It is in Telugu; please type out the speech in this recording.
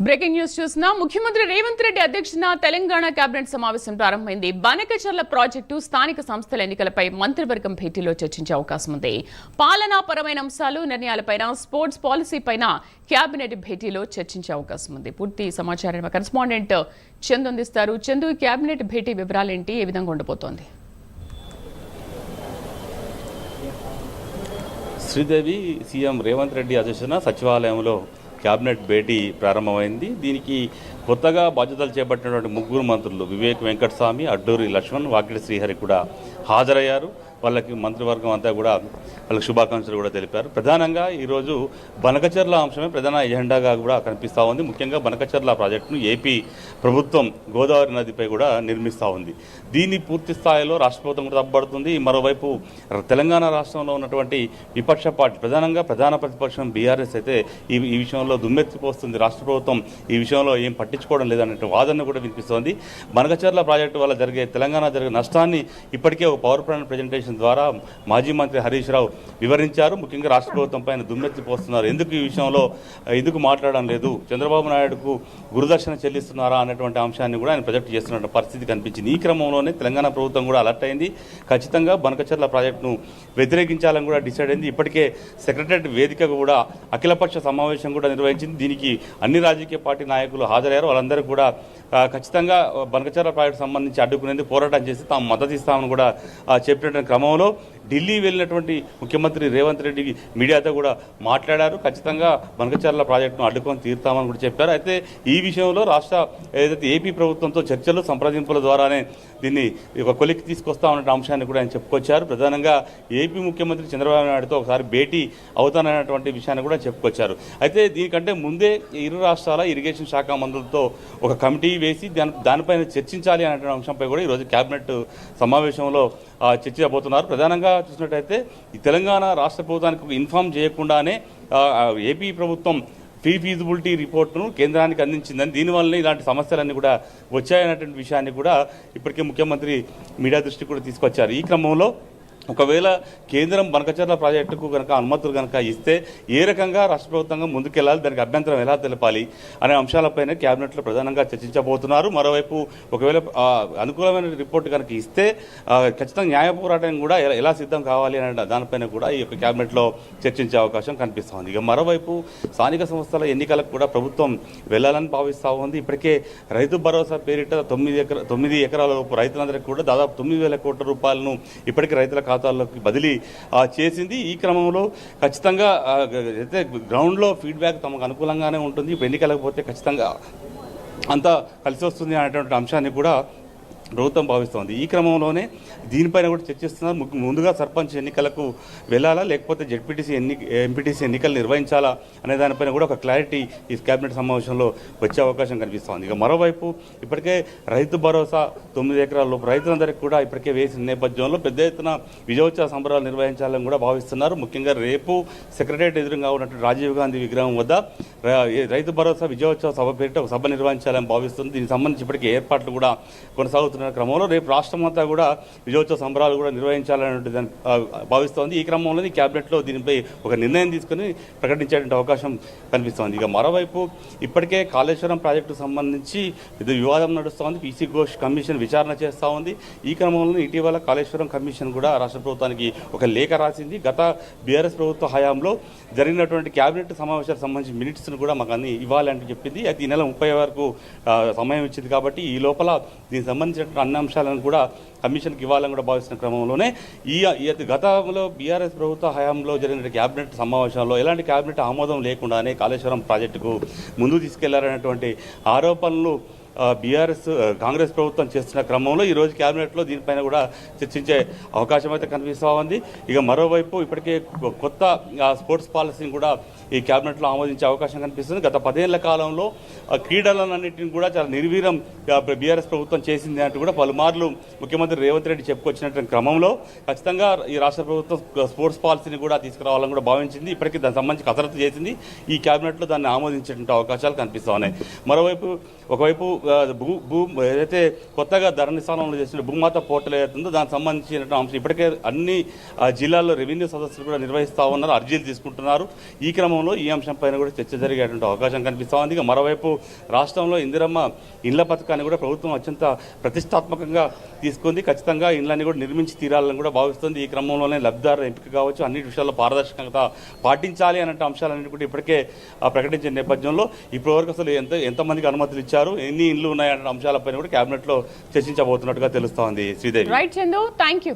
బ్రేకింగ్ న్యూస్ చూసినా ముఖ్యమంత్రి రేవంత్ రెడ్డి అధ్యక్షతన తెలంగాణ కేబినెట్ సమావేశం ప్రారంభమైంది. బనకచర్ల ప్రాజెక్టు స్థానిక సంస్థల ఎన్నికలపై మంత్రివర్గం భేటీలో చర్చించే అవకాశం ఉంది. పాలనాపరమైన అంశాలు, నిర్ణయాలపైన, స్పోర్ట్స్ పాలసీపైన కేబినెట్ భేటీలో చర్చించే అవకాశం ఉంది. పూర్తి సమాచారం కరెస్పాండెంట్ చందు అందిస్తారు. చందు, కేబినెట్ భేటీ వివరాలేంటి, ఏ విధంగా ఉండబోతోంది? శ్రీదేవి సీఎం రేవంత్ రెడ్డి అధ్యక్షతన సచివాలయంలో కేబినెట్ భేటీ ప్రారంభమైంది. దీనికి కొత్తగా బాధ్యతలు చేపట్టినటువంటి ముగ్గురు మంత్రులు వివేక్ వెంకటస్వామి, అడ్డూరి లక్ష్మణ్, వాకిటి శ్రీహరి కూడా హాజరయ్యారు. వాళ్ళకి మంత్రివర్గం అంతా కూడా వాళ్ళకి శుభాకాంక్షలు కూడా తెలిపారు. ప్రధానంగా ఈరోజు బనకచర్ల అంశమే ప్రధాన ఎజెండాగా కూడా కనిపిస్తూ ఉంది. ముఖ్యంగా బనకచర్ల ప్రాజెక్టును ఏపీ ప్రభుత్వం గోదావరి నదిపై కూడా నిర్మిస్తూ ఉంది. దీన్ని పూర్తి స్థాయిలో రాష్ట్ర ప్రభుత్వం కూడా తప్పబడుతుంది. మరోవైపు తెలంగాణ రాష్ట్రంలో ఉన్నటువంటి విపక్ష పార్టీ, ప్రధాన ప్రతిపక్షం బీఆర్ఎస్ అయితే ఈ విషయంలో దుమ్మెత్తిపోస్తుంది. రాష్ట్ర ప్రభుత్వం ఈ విషయంలో ఏం పట్టించుకోవడం లేదనే వాదన కూడా వినిపిస్తోంది. బనకచర్ల ప్రాజెక్టు వల్ల తెలంగాణ జరిగే నష్టాన్ని ఇప్పటికే ఒక పవర్ పాయింట్ ప్రెజెంటేషన్ ద్వారా మాజీ మంత్రి హరీష్ రావు వివరించారు. ముఖ్యంగా రాష్ట్ర ప్రభుత్వం పైన దుమ్మెత్తిపోస్తున్నారు. ఎందుకు ఈ విషయంలో ఎందుకు మాట్లాడడం లేదు, చంద్రబాబు నాయుడుకు గురుదర్శన చెల్లిస్తున్నారా అనేటువంటి అంశాన్ని కూడా ఆయన ప్రొజెక్ట్ చేస్తున్న పరిస్థితి కనిపించింది. ఈ క్రమంలోనే తెలంగాణ ప్రభుత్వం కూడా అలర్ట్ అయింది. ఖచ్చితంగా బనకచర్ల ప్రాజెక్టును వ్యతిరేకించాలని కూడా డిసైడ్ అయింది. ఇప్పటికే సెక్రటరియట్ వేదిక కూడా అఖిలపక్ష సమావేశం కూడా నిర్వహించింది. దీనికి అన్ని రాజకీయ పార్టీ నాయకులు హాజరయ్యారు. వాళ్ళందరూ కూడా ఖచ్చితంగా బనకచర్ల ప్రాజెక్టు సంబంధించి అడ్డుకునేందుకు పోరాటం చేసి తాము మద్దతు ఇస్తామని కూడా చెప్పినటువంటి క్రమంలో ఢిల్లీ వెళ్ళినటువంటి ముఖ్యమంత్రి రేవంత్ రెడ్డి మీడియాతో కూడా మాట్లాడారు. ఖచ్చితంగా బనకచర్ల ప్రాజెక్టును అడ్డుకొని తీరుతామని కూడా చెప్పారు. అయితే ఈ విషయంలో ఏదైతే ఏపీ ప్రభుత్వంతో చర్చలు, సంప్రదింపుల ద్వారానే దీన్ని ఒక కొలిక్కి తీసుకొస్తామన్న అంశాన్ని కూడా ఆయన చెప్పుకొచ్చారు. ప్రధానంగా ఏపీ ముఖ్యమంత్రి చంద్రబాబు నాయుడుతో ఒకసారి భేటీ అవుతానన్నటువంటి విషయాన్ని కూడా చెప్పుకొచ్చారు. అయితే దీనికంటే ముందే ఇరు రాష్ట్రాల ఇరిగేషన్ శాఖ మంత్రులతో ఒక కమిటీ వేసి దానిపైన చర్చించాలి అనే అంశంపై కూడా ఈరోజు కేబినెట్ సమావేశంలో చర్చించబోతున్నారు. ప్రధానంగా చూసినట్టయితే ఈ తెలంగాణ రాష్ట్ర ప్రభుత్వానికి ఇన్ఫార్మ్ చేయకుండానే ఏపీ ప్రభుత్వం ఫీజిబిలిటీ రిపోర్టును కేంద్రానికి అందించిందని, దీనివల్లనే ఇలాంటి సమస్యలన్నీ కూడా వచ్చాయన్నటువంటి విషయాన్ని కూడా ఇప్పటికే ముఖ్యమంత్రి మీడియా దృష్టికి కూడా తీసుకొచ్చారు. ఈ క్రమంలో ఒకవేళ కేంద్రం బనకచర్ల ప్రాజెక్టుకు కనుక అనుమతులు కనుక ఇస్తే ఏ రకంగా రాష్ట్ర ప్రభుత్వంగా ముందుకెళ్లాలి, దానికి అభ్యంతరం ఎలా తెలపాలి అనే అంశాలపైన కేబినెట్లో ప్రధానంగా చర్చించబోతున్నారు. మరోవైపు ఒకవేళ అనుకూలమైన రిపోర్టు కనుక ఇస్తే ఖచ్చితంగా న్యాయ పోరాటం కూడా ఎలా సిద్ధం కావాలి అనే దానిపైన కూడా ఈ యొక్క కేబినెట్లో చర్చించే అవకాశం కనిపిస్తోంది. ఇక మరోవైపు స్థానిక సంస్థల ఎన్నికలకు కూడా ప్రభుత్వం వెళ్లాలని భావిస్తూ ఉంది. ఇప్పటికే రైతు భరోసా పేరిట 9 ఎకరాల రైతులందరికీ కూడా దాదాపు 9,000 కోట్ల రూపాయలను ఇప్పటికే రైతుల ఖాతాల్లోకి బదిలీ చేసింది. ఈ క్రమంలో ఖచ్చితంగా అయితే గ్రౌండ్లో ఫీడ్బ్యాక్ తమకు అనుకూలంగానే ఉంటుంది. ఇప్పుడు ఎన్నికలకు పోతే ఖచ్చితంగా అంతా కలిసి వస్తుంది అనేటువంటి అంశాన్ని కూడా ప్రభుత్వం భావిస్తోంది. ఈ క్రమంలోనే దీనిపైన కూడా చర్చిస్తున్నారు. ముందుగా సర్పంచ్ ఎన్నికలకు వెళ్ళాలా, లేకపోతే ఎంపీటీసీ ఎన్నికలు నిర్వహించాలా అనే దానిపైన కూడా ఒక క్లారిటీ ఈ కేబినెట్ సమావేశంలో వచ్చే అవకాశం కనిపిస్తోంది. ఇక మరోవైపు ఇప్పటికే రైతు భరోసా 9 ఎకరాల రైతులందరికీ కూడా ఇప్పటికే వేసిన నేపథ్యంలో పెద్ద ఎత్తున విజయోత్సవ సంబరాలు నిర్వహించాలని కూడా భావిస్తున్నారు. ముఖ్యంగా రేపు సెక్రటరియట్ ఎదురుగా ఉన్నటువంటి రాజీవ్ గాంధీ విగ్రహం వద్ద రైతు భరోసా విజయోత్సవ సభ పేరిట ఒక సభ నిర్వహించాలని భావిస్తుంది. దీనికి సంబంధించి ఇప్పటికే ఏర్పాట్లు కూడా కొనసాగుతున్న క్రమంలో రేపు రాష్ట్రం అంతా కూడా విజయోత్సవ సంబరాలు కూడా నిర్వహించాలనే భావిస్తోంది. ఈ క్రమంలో ఈ కేబినెట్లో దీనిపై ఒక నిర్ణయం తీసుకుని ప్రకటించేటువంటి అవకాశం కనిపిస్తోంది. ఇక మరోవైపు ఇప్పటికే కాళేశ్వరం ప్రాజెక్టుకు సంబంధించి ఇది వివాదం నడుస్తోంది. పీసీ ఘోష్ కమిషన్ విచారణ చేస్తూ ఉంది. ఈ క్రమంలో ఇటీవల కాళేశ్వరం కమిషన్ కూడా రాష్ట్ర ప్రభుత్వానికి ఒక లేఖ రాసింది. గత బీఆర్ఎస్ ప్రభుత్వ హయాంలో జరిగినటువంటి కేబినెట్ సమావేశాలకు సంబంధించి మినిట్స్ను కూడా మాకు అన్ని ఇవ్వాలని చెప్పింది. అయితే ఈ నెల 30 వరకు సమయం ఇచ్చింది. కాబట్టి ఈ లోపల దీనికి సంబంధించిన అన్ని అంశాలను కూడా కమిషన్కి ఇవ్వాలని కూడా భావిస్తున్న క్రమంలోనే గతంలో బీఆర్ఎస్ ప్రభుత్వ హయాంలో జరిగిన కేబినెట్ సమావేశంలో ఎలాంటి కేబినెట్ ఆమోదం లేకుండానే కాళేశ్వరం ప్రాజెక్టుకు ముందుకు తీసుకెళ్లారనేటువంటి ఆరోపణలు కాంగ్రెస్ ప్రభుత్వం చేస్తున్న క్రమంలో ఈరోజు కేబినెట్లో దీనిపైన కూడా చర్చించే అవకాశం అయితే కనిపిస్తూ ఉంది. ఇక మరోవైపు ఇప్పటికే కొత్త స్పోర్ట్స్ పాలసీని కూడా ఈ కేబినెట్లో ఆమోదించే అవకాశం కనిపిస్తుంది. గత 10 ఏళ్ల కాలంలో క్రీడలన్నింటినీ కూడా చాలా నిర్వీర్యం బీఆర్ఎస్ ప్రభుత్వం చేసింది అంటూ కూడా పలుమార్లు ముఖ్యమంత్రి రేవంత్ రెడ్డి చెప్పుకొచ్చినటువంటి క్రమంలో ఖచ్చితంగా ఈ రాష్ట్ర ప్రభుత్వం స్పోర్ట్స్ పాలసీని కూడా తీసుకురావాలని కూడా భావించింది. ఇప్పటికీ దానికి సంబంధించి కసరత్తు చేసింది. ఈ కేబినెట్లో దాన్ని ఆమోదించేటువంటి అవకాశాలు కనిపిస్తూ ఉన్నాయి. ఒకవైపు ఏదైతే కొత్తగా ధరణి స్థానంలో చేసిన భూమాత పోర్టల్ ఏదైతుందో దానికి సంబంధించిన అంశం ఇప్పటికే అన్ని జిల్లాల్లో రెవెన్యూ సదస్సులు కూడా నిర్వహిస్తూ ఉన్నారు, అర్జీలు తీసుకుంటున్నారు. ఈ క్రమంలో ఈ అంశంపైన కూడా చర్చ జరిగేటువంటి అవకాశం కనిపిస్తూ ఉంది. ఇక మరోవైపు రాష్ట్రంలో ఇందిరమ్మ ఇండ్ల పథకాన్ని కూడా ప్రభుత్వం అత్యంత ప్రతిష్టాత్మకంగా తీసుకుంది. ఖచ్చితంగా ఇండ్లన్నీ కూడా నిర్మించి తీరాలని కూడా భావిస్తుంది. ఈ క్రమంలోనే లబ్ధిదారుల ఎంపిక కావచ్చు, అన్ని విషయాల్లో పారదర్శకత పాటించాలి అనే అంశాలన్నీ కూడా ఇప్పటికే ప్రకటించిన నేపథ్యంలో ఇప్పటివరకు అసలు ఎంతమందికి అనుమతులు ఇచ్చారు, ఎన్ని ఇండ్లు ఉన్నాయన్న అంశాలపైన కూడా కేబినెట్లో చర్చించబోతున్నట్టుగా తెలుస్తోంది. Sridevi. Right Chandu, thank you.